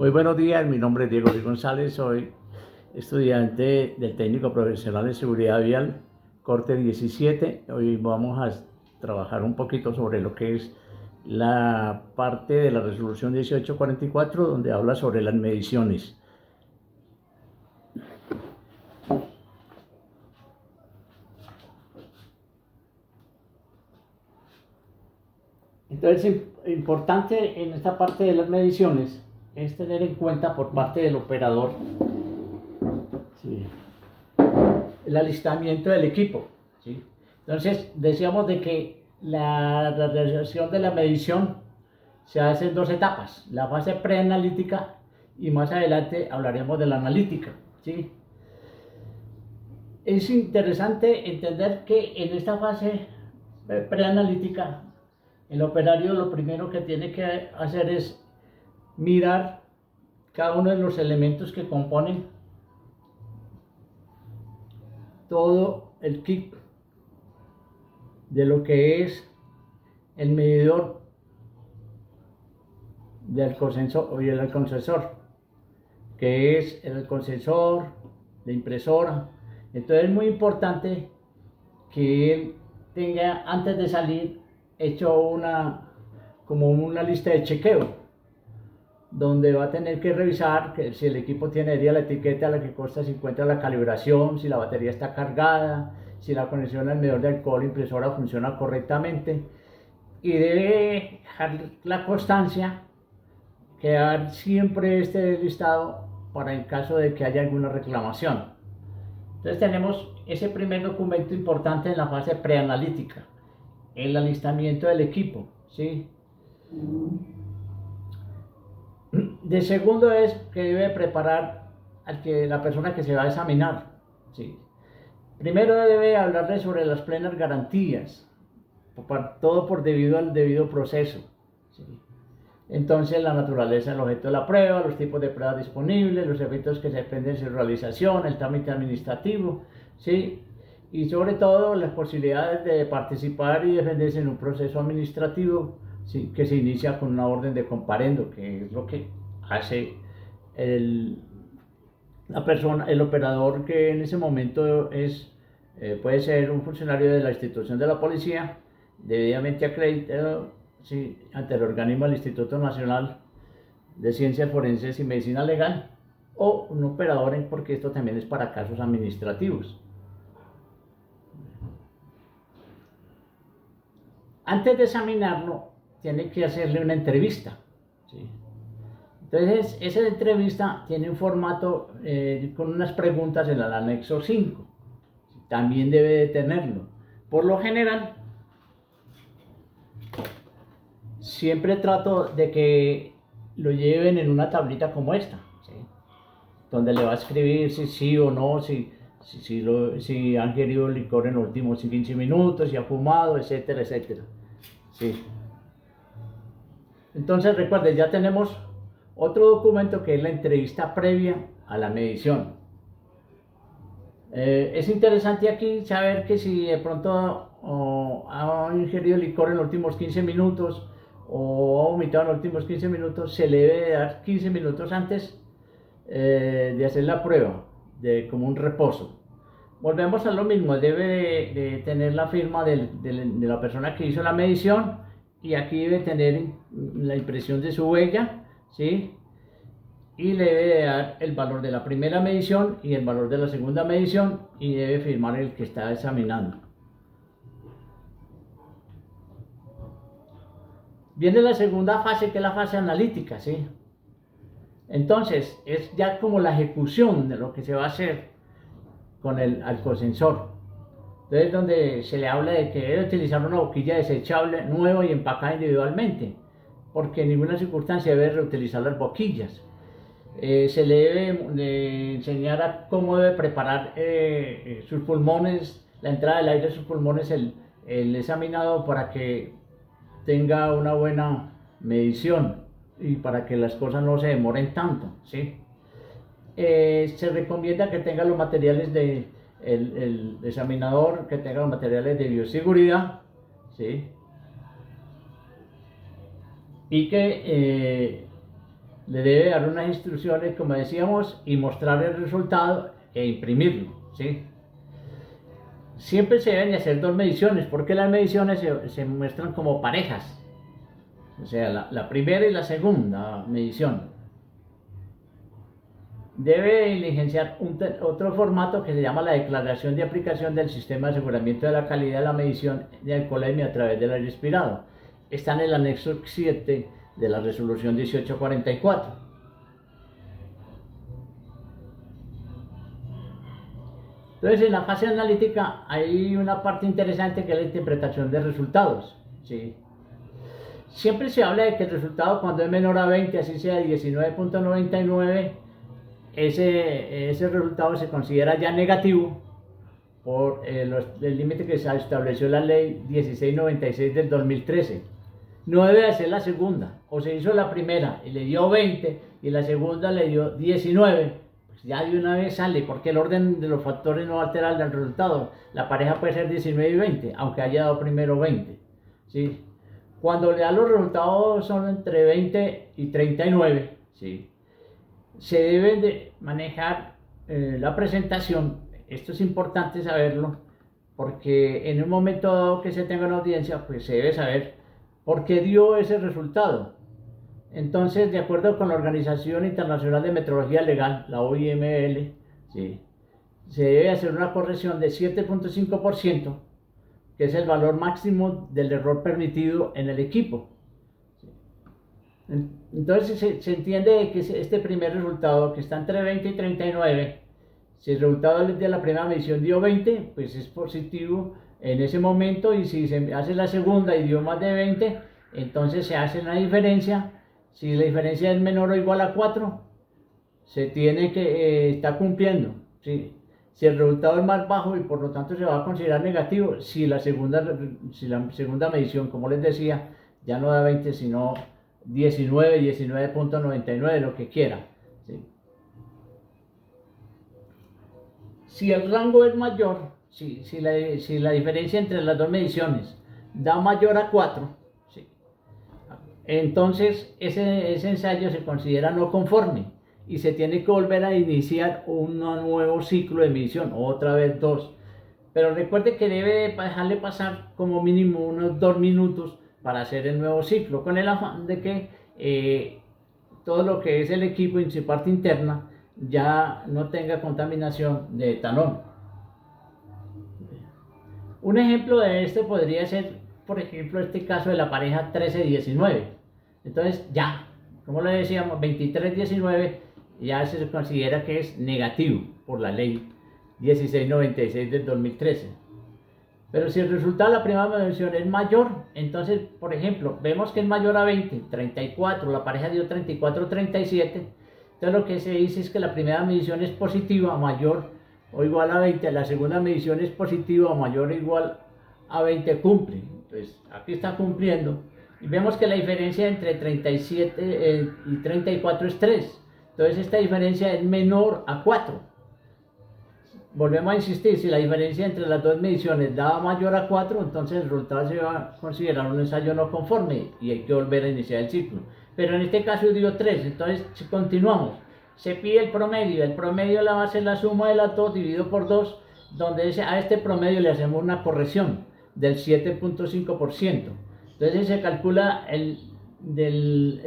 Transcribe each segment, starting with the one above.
Muy buenos días, mi nombre es Diego Luis González, soy estudiante del Técnico Profesional en Seguridad Vial, corte 17. Hoy vamos a trabajar un poquito sobre lo que es la parte de la resolución 1844, donde habla sobre las mediciones. Entonces, importante en esta parte de las mediciones es tener en cuenta por parte del operador, sí, el alistamiento del equipo, ¿sí? Entonces, decíamos de que la realización de la medición se hace en dos etapas: la fase preanalítica y más adelante hablaremos de la analítica, ¿sí? Es interesante entender que en esta fase preanalítica el operario lo primero que tiene que hacer es mirar cada uno de los elementos que componen todo el kit de lo que es el medidor del consensor y el concensor, que es el consensor, la impresora. Entonces es muy importante que él tenga, antes de salir, hecho como una lista de chequeo, donde va a tener que revisar que si el equipo tiene la etiqueta a la que consta se encuentra la calibración, si la batería está cargada, si la conexión al medidor de alcohol impresora funciona correctamente, y debe dejar la constancia, quedar siempre este listado para el caso de que haya alguna reclamación. Entonces tenemos ese primer documento importante en la fase preanalítica, el alistamiento del equipo, ¿sí? De segundo es que debe preparar la persona que se va a examinar, ¿sí? Primero debe hablarle sobre las plenas garantías, todo por debido al debido proceso, ¿sí? Entonces, la naturaleza del objeto de la prueba, los tipos de pruebas disponibles, los efectos que se dependen de su realización, el trámite administrativo, ¿sí? Y sobre todo las posibilidades de participar y defenderse en un proceso administrativo, ¿sí? Que se inicia con una orden de comparendo, que es lo que hace el, la persona, el operador, que en ese momento puede ser un funcionario de la institución de la policía, debidamente acreditado, sí, ante el organismo del Instituto Nacional de Ciencias Forenses y Medicina Legal, o un operador, porque esto también es para casos administrativos. Antes de examinarlo, tiene que hacerle una entrevista, ¿sí? Entonces, esa entrevista tiene un formato con unas preguntas en el anexo 5. También debe de tenerlo. Por lo general, siempre trato de que lo lleven en una tablita como esta, ¿sí? Donde le va a escribir si sí o no, si han querido licor en los últimos 15 minutos, si ha fumado, etcétera, etcétera, ¿sí? Entonces, recuerden, ya tenemos otro documento que es la entrevista previa a la medición. Es interesante aquí saber que si de pronto ha ingerido licor en los últimos 15 minutos o ha vomitado en los últimos 15 minutos, se le debe dar 15 minutos antes de hacer la prueba, como un reposo. Volvemos a lo mismo, debe de tener la firma de la persona que hizo la medición, y aquí debe tener la impresión de su huella, ¿sí? Y le debe dar el valor de la primera medición y el valor de la segunda medición, y debe firmar el que está examinando. Viene la segunda fase, que es la fase analítica, ¿sí? Entonces, es ya como la ejecución de lo que se va a hacer con el alcosensor. Entonces, donde se le habla de que debe utilizar una boquilla desechable nueva y empacada individualmente, porque en ninguna circunstancia debe reutilizar las boquillas. Se le debe enseñar a cómo debe preparar sus pulmones, la entrada del aire de sus pulmones, el examinado, para que tenga una buena medición y para que las cosas no se demoren tanto, ¿sí? Se recomienda que tenga los materiales el examinador, que tenga los materiales de bioseguridad, ¿sí? Y que le debe dar unas instrucciones, como decíamos, y mostrar el resultado e imprimirlo, ¿sí? Siempre se deben hacer dos mediciones, porque las mediciones se muestran como parejas, o sea, la primera y la segunda medición. Debe diligenciar otro formato que se llama la declaración de aplicación del sistema de aseguramiento de la calidad de la medición de alcoholemia a través del aire expirado. Está en el anexo 7 de la resolución 1844. Entonces, en la fase analítica hay una parte interesante que es la interpretación de resultados, ¿sí? Siempre se habla de que el resultado, cuando es menor a 20, así sea 19.99, ese resultado se considera ya negativo por el límite que se estableció la ley 1696 del 2013. No debe de ser la segunda, o se hizo la primera y le dio 20 y la segunda le dio 19, pues ya de una vez sale, porque el orden de los factores no altera el resultado. La pareja puede ser 19 y 20, aunque haya dado primero 20, ¿sí? Cuando ya los resultados son entre 20 y 39, ¿sí?, se debe de manejar la presentación. Esto es importante saberlo, porque en un momento dado que se tenga una audiencia, pues se debe saber por qué dio ese resultado. Entonces, de acuerdo con la Organización Internacional de Metrología Legal, la OIML, ¿sí?, se debe hacer una corrección de 7.5%, que es el valor máximo del error permitido en el equipo. Entonces se entiende que este primer resultado, que está entre 20 y 39, si el resultado de la primera medición dio 20, pues es positivo en ese momento, y si se hace la segunda y dio más de 20, entonces se hace una diferencia. Si la diferencia es menor o igual a 4, se tiene que está cumpliendo, ¿sí? Si el resultado es más bajo, y por lo tanto se va a considerar negativo, si la segunda medición, como les decía, ya no da 20, sino 19, 19.99, lo que quiera, ¿sí? Si el rango es mayor, si la diferencia entre las dos mediciones da mayor a 4, ¿sí?, entonces ese ensayo se considera no conforme y se tiene que volver a iniciar un nuevo ciclo de medición, otra vez 2. Pero recuerde que debe dejarle pasar como mínimo unos 2 minutos para hacer el nuevo ciclo, con el afán de que todo lo que es el equipo en su parte interna ya no tenga contaminación de etanol. Un ejemplo de este podría ser, por ejemplo, este caso de la pareja 13-19. Entonces ya, como le decíamos, 23-19 ya se considera que es negativo por la ley 1696 del 2013. Pero si el resultado de la primera medición es mayor, entonces, por ejemplo, vemos que es mayor a 20, 34, la pareja dio 34-37, entonces lo que se dice es que la primera medición es positiva, mayor o igual a 20, la segunda medición es positiva o mayor o igual a 20, cumple. Entonces, aquí está cumpliendo. Y vemos que la diferencia entre 37 y 34 es 3. Entonces, esta diferencia es menor a 4. Volvemos a insistir, si la diferencia entre las dos mediciones da mayor a 4, entonces el resultado se va a considerar un ensayo no conforme y hay que volver a iniciar el ciclo. Pero en este caso dio 3, entonces si continuamos, se pide el promedio la va a ser la suma de las dos dividido por 2, donde a este promedio le hacemos una corrección del 7.5%. Entonces se calcula el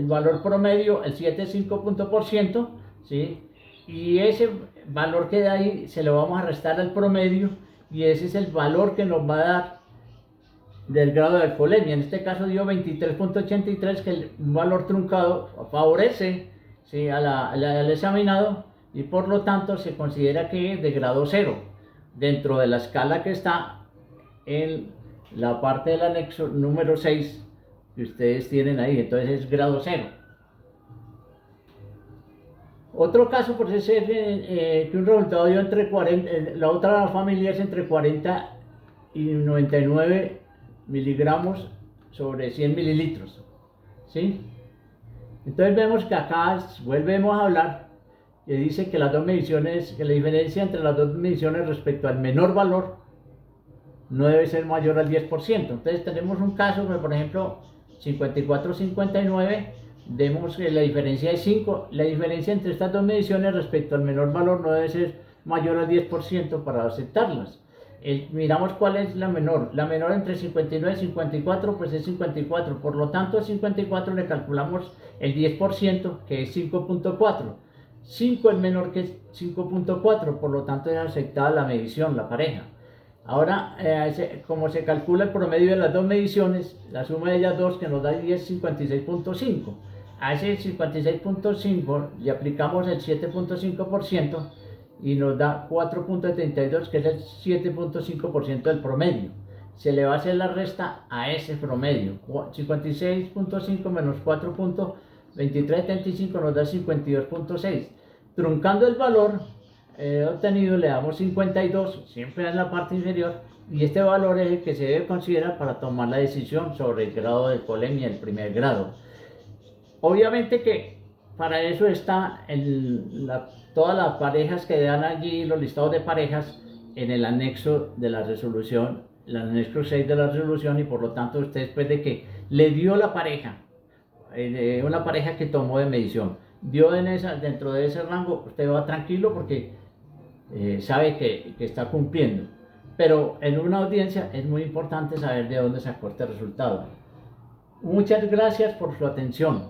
valor promedio, el 7.5%, ¿sí? Y ese valor que da ahí se lo vamos a restar al promedio, y ese es el valor que nos va a dar del grado de alcoholemia. En este caso dio 23.83, que es un valor truncado, favorece, ¿sí?, al examinado, y por lo tanto se considera que es de grado 0 dentro de la escala que está en la parte del anexo número 6 que ustedes tienen ahí. Entonces es grado 0. Otro caso puede ser que un resultado dio entre 40, la otra familia es entre 40 y 99 miligramos sobre 100 mililitros, ¿sí? Entonces vemos que acá volvemos a hablar, que dice que las dos mediciones, que la diferencia entre las dos mediciones respecto al menor valor no debe ser mayor al 10%. Entonces tenemos un caso, por ejemplo, 54-59, vemos que la diferencia es 5. La diferencia entre estas dos mediciones respecto al menor valor no debe ser mayor al 10% para aceptarlas. Miramos cuál es la menor. La menor entre 59 y 54 pues es 54. Por lo tanto a 54 le calculamos el 10% que es 5.4. 5 es menor que 5.4, por lo tanto es aceptada la medición, la pareja. Ahora, como se calcula el promedio de las dos mediciones, la suma de ellas dos que nos da 10,56.5. A ese 56.5 le aplicamos el 7.5% y nos da 4.72, que es el 7.5% del promedio. Se le va a hacer la resta a ese promedio. 56.5 menos 4.2375 nos da 52.6. Truncando el valor obtenido le damos 52, siempre en la parte inferior, y este valor es el que se debe considerar para tomar la decisión sobre el grado de colemia del primer grado. Obviamente que para eso está todas las parejas que dan allí, los listados de parejas, en el anexo de la resolución, el anexo 6 de la resolución, y por lo tanto usted, después de que le dio la pareja, una pareja que tomó de medición, dio dentro de ese rango, usted va tranquilo porque sabe que está cumpliendo. Pero en una audiencia es muy importante saber de dónde sacó este resultado. Muchas gracias por su atención.